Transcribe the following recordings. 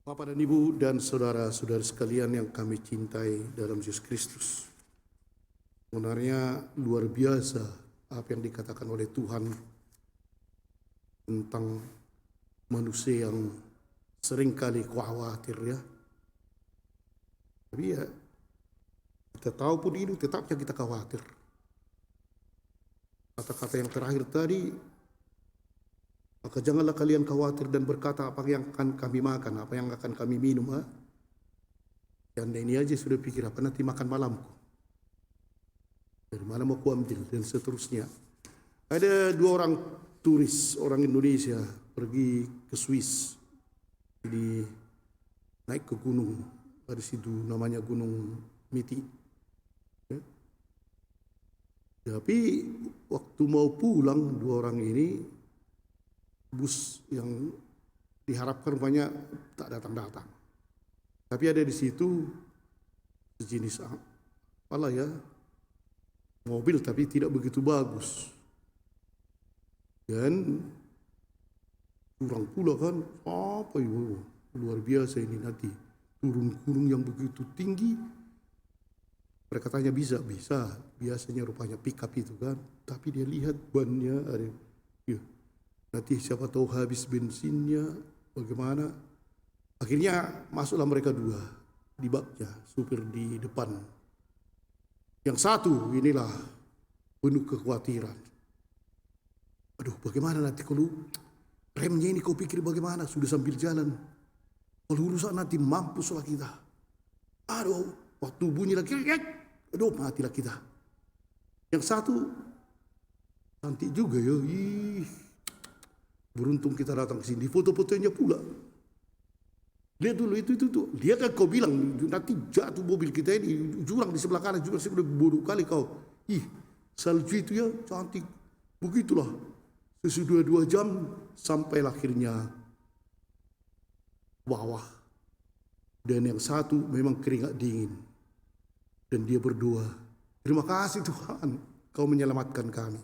Bapak dan Ibu dan saudara-saudara sekalian yang kami cintai dalam Yesus Kristus. Sebenarnya luar biasa apa yang dikatakan oleh Tuhan tentang manusia yang seringkali khawatir ya. Tapi ya kita tahu pun itu tetapnya kita khawatir. Kata-kata yang terakhir tadi, maka janganlah kalian khawatir dan berkata apa yang akan kami makan, apa yang akan kami minum. Dan ini aja sudah pikir apa nanti makan malamku. Dari mana mau kuambil dan seterusnya. Ada dua orang turis, orang Indonesia pergi ke Swiss. Jadi naik ke gunung. Ada situ namanya Gunung Miti. Ya. Tapi waktu mau pulang dua orang ini, bus yang diharapkan banyak tak datang-datang. Tapi ada di situ sejenis apalah ya, mobil tapi tidak begitu bagus. Dan kurang pula kan, apa itu luar biasa ini nanti turun gunung yang begitu tinggi. Mereka tanya bisa, biasanya rupanya pickup itu kan, tapi dia lihat bannya ada, ya. Nanti siapa tahu habis bensinnya, bagaimana. Akhirnya masuklah mereka dua di baknya, supir di depan. Yang satu inilah penuh kekhawatiran. Aduh bagaimana nanti kalau remnya ini kau pikir bagaimana, sudah sambil jalan. Kalau rusak nanti mampuslah kita. Aduh waktu bunyi lagi, aduh matilah kita. Yang satu cantik juga ya, beruntung kita datang ke sini, foto-fotonya pula. Lihat dulu itu tuh. Dia kan kau bilang nanti jatuh mobil kita ini, jurang di sebelah kanan, jurang sebelah bodoh kali kau. Salju itu ya cantik. Begitulah. Sesudah 2 jam sampai akhirnya bawah. Dan yang satu memang keringat dingin. Dan dia berdoa, terima kasih Tuhan, kau menyelamatkan kami.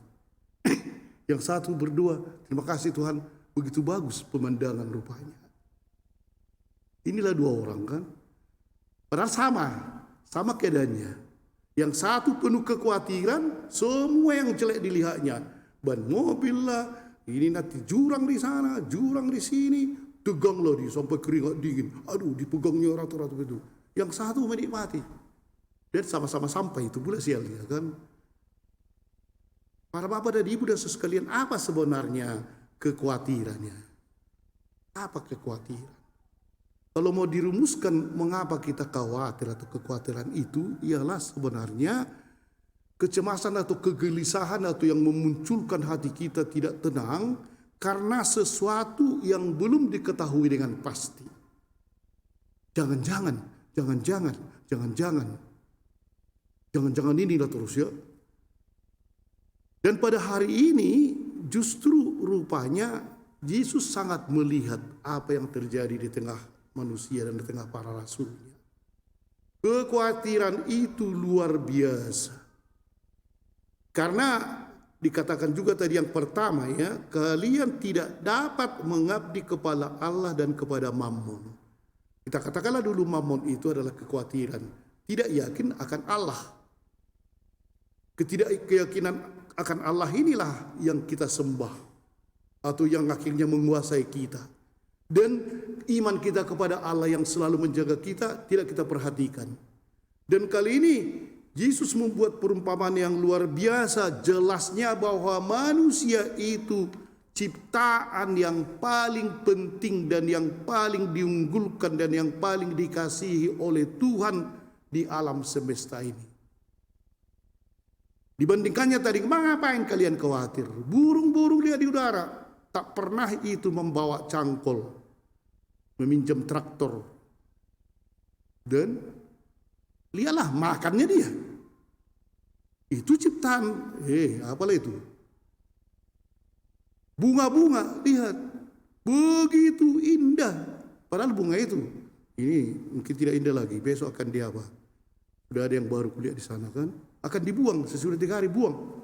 Yang satu berdoa, terima kasih Tuhan, begitu bagus pemandangan rupanya. Inilah dua orang kan. Padahal sama keadaannya. Yang satu penuh kekhawatiran, semua yang jelek dilihatnya. Ban mobil lah, ini nanti jurang di sana, jurang di sini. Tegang loh dia sampai keringat dingin. Aduh dipegangnya ratu-ratu itu. Yang satu menikmati. Dan sama-sama sampai itu pula sialnya kan. Para bapak dan ibu dan sekalian, apa sebenarnya kekhawatirannya? Apa kekhawatiran? Kalau mau dirumuskan mengapa kita khawatir atau kekhawatiran itu, ialah sebenarnya kecemasan atau kegelisahan atau yang memunculkan hati kita tidak tenang karena sesuatu yang belum diketahui dengan pasti. Jangan-jangan inilah terus ya. Dan pada hari ini justru rupanya Yesus sangat melihat apa yang terjadi di tengah manusia dan di tengah para rasulnya. Kekhawatiran itu luar biasa. Karena dikatakan juga tadi yang pertama ya, kalian tidak dapat mengabdi kepada Allah dan kepada Mammon. Kita katakanlah dulu Mammon itu adalah kekhawatiran, tidak yakin akan Allah. Ketidakyakinan akan Allah inilah yang kita sembah atau yang akhirnya menguasai kita. Dan iman kita kepada Allah yang selalu menjaga kita tidak kita perhatikan. Dan kali ini Yesus membuat perumpamaan yang luar biasa, jelasnya bahwa manusia itu ciptaan yang paling penting dan yang paling diunggulkan dan yang paling dikasihi oleh Tuhan di alam semesta ini. Dibandingkannya tadi, ngapain kalian khawatir? Burung-burung lihat di udara, tak pernah itu membawa cangkol, meminjam traktor. Dan lihatlah makannya dia. Itu ciptaan, apalah itu? Bunga-bunga, lihat. Begitu indah. Padahal bunga itu, ini mungkin tidak indah lagi, besok akan dia apa? Sudah ada yang baru kuliah di sana kan? Akan dibuang, sesudah 3 hari buang.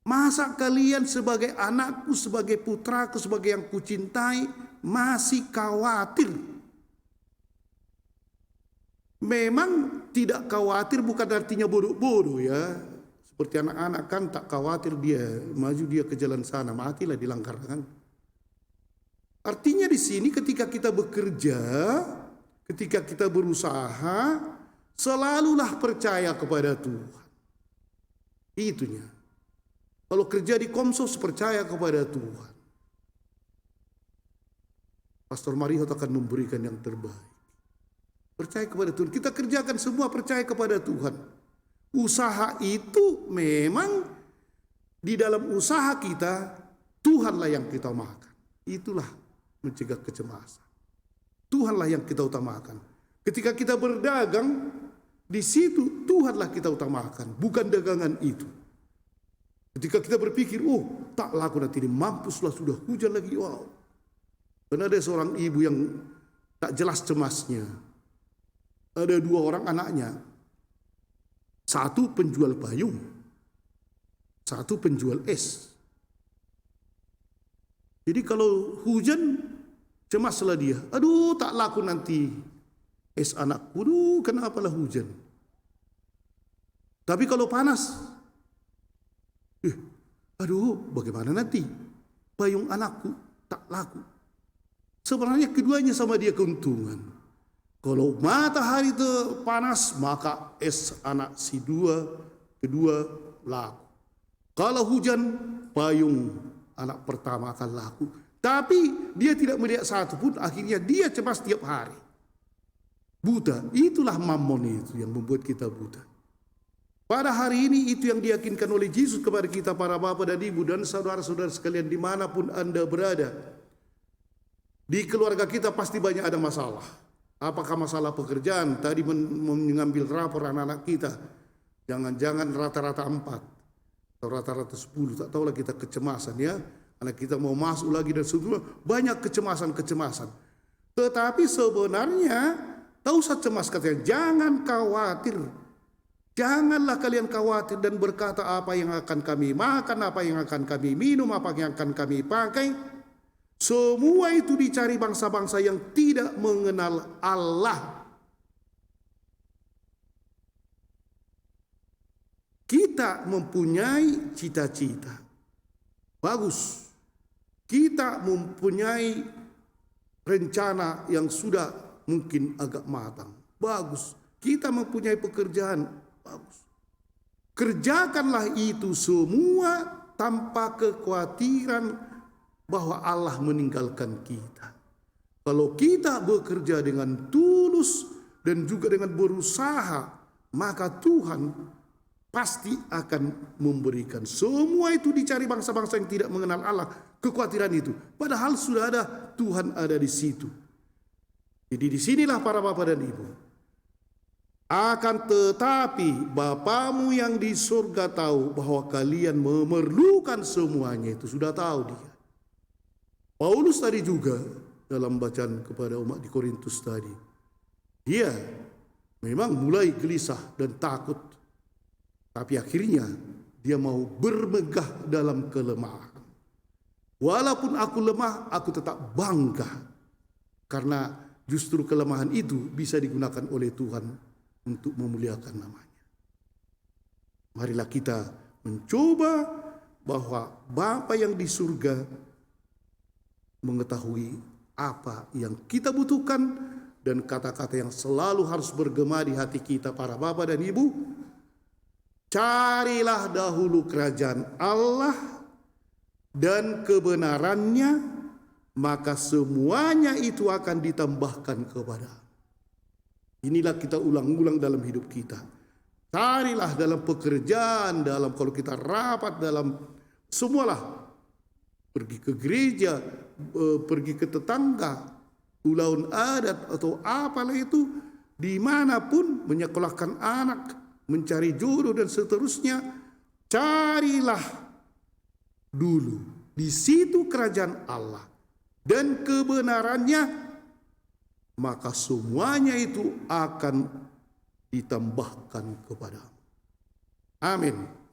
Masa kalian sebagai anakku, sebagai putraku, sebagai yang kucintai, masih khawatir. Memang tidak khawatir bukan artinya bodoh-bodoh ya. Seperti anak-anak kan tak khawatir dia, maju dia ke jalan sana, matilah di langkaran. Artinya di sini ketika kita bekerja, ketika kita berusaha, selalulah percaya kepada Tuhan. Itunya. Kalau kerja di Komsos, percaya kepada Tuhan. Pastor Marihot akan memberikan yang terbaik. Percaya kepada Tuhan. Kita kerjakan semua percaya kepada Tuhan. Usaha itu memang di dalam usaha kita, Tuhanlah yang kita utamakan. Itulah mencegah kecemasan. Tuhanlah yang kita utamakan. Ketika kita berdagang, di situ Tuhanlah kita utamakan, bukan dagangan itu. Ketika kita berpikir, oh tak laku nanti ini, mampuslah sudah hujan lagi, wow. Karena ada seorang ibu yang tak jelas cemasnya. Ada 2 orang anaknya. Satu penjual payung, satu penjual es. Jadi kalau hujan, cemaslah dia. Aduh tak laku nanti es anakku, aduh kenapalah hujan. Tapi kalau panas, aduh bagaimana nanti payung anakku tak laku. Sebenarnya keduanya sama dia keuntungan. Kalau matahari itu panas, maka es anak si kedua laku. Kalau hujan, payung anak pertama akan laku. Tapi dia tidak melihat satu pun, akhirnya dia cemas tiap hari. Buta, itulah mammon itu yang membuat kita buta. Pada hari ini itu yang diyakinkan oleh Yesus kepada kita para bapak dan ibu dan saudara-saudara sekalian dimanapun Anda berada. Di keluarga kita pasti banyak ada masalah. Apakah masalah pekerjaan? Tadi mengambil rapor anak-anak kita. Jangan-jangan rata-rata 4 atau rata-rata 10. Tak tahulah kita kecemasan ya. Anak kita mau masuk lagi dan sebagainya. Banyak kecemasan-kecemasan. Tetapi sebenarnya tak usah cemas katanya. Jangan khawatir. Janganlah kalian khawatir dan berkata apa yang akan kami makan, apa yang akan kami minum, apa yang akan kami pakai. Semua itu dicari bangsa-bangsa yang tidak mengenal Allah. Kita mempunyai cita-cita. Bagus. Kita mempunyai rencana yang sudah mungkin agak matang. Bagus. Kita mempunyai pekerjaan. Bagus. Kerjakanlah itu semua tanpa kekhawatiran bahwa Allah meninggalkan kita. Kalau kita bekerja dengan tulus dan juga dengan berusaha, maka Tuhan pasti akan memberikan. Semua itu dicari bangsa-bangsa yang tidak mengenal Allah, kekhawatiran itu. Padahal sudah ada, Tuhan ada di situ. Jadi disinilah para bapak dan ibu. Akan tetapi Bapamu yang di surga tahu bahwa kalian memerlukan semuanya itu, sudah tahu dia. Paulus tadi juga dalam bacaan kepada umat di Korintus tadi, dia memang mulai gelisah dan takut, tapi akhirnya dia mau bermegah dalam kelemahan. Walaupun aku lemah, aku tetap bangga, karena justru kelemahan itu bisa digunakan oleh Tuhan untuk memuliakan namanya. Marilah kita mencoba bahwa Bapa yang di surga mengetahui apa yang kita butuhkan dan kata-kata yang selalu harus bergema di hati kita para bapak dan ibu. Carilah dahulu kerajaan Allah dan kebenarannya, maka semuanya itu akan ditambahkan kepada. Inilah kita ulang-ulang dalam hidup kita. Carilah dalam pekerjaan, dalam kalau kita rapat, dalam semualah. Pergi ke gereja, pergi ke tetangga, ulauan adat atau apalah itu, dimanapun menyekolahkan anak, mencari jodoh dan seterusnya, carilah dulu di situ kerajaan Allah dan kebenarannya, maka semuanya itu akan ditambahkan kepadamu. Amin.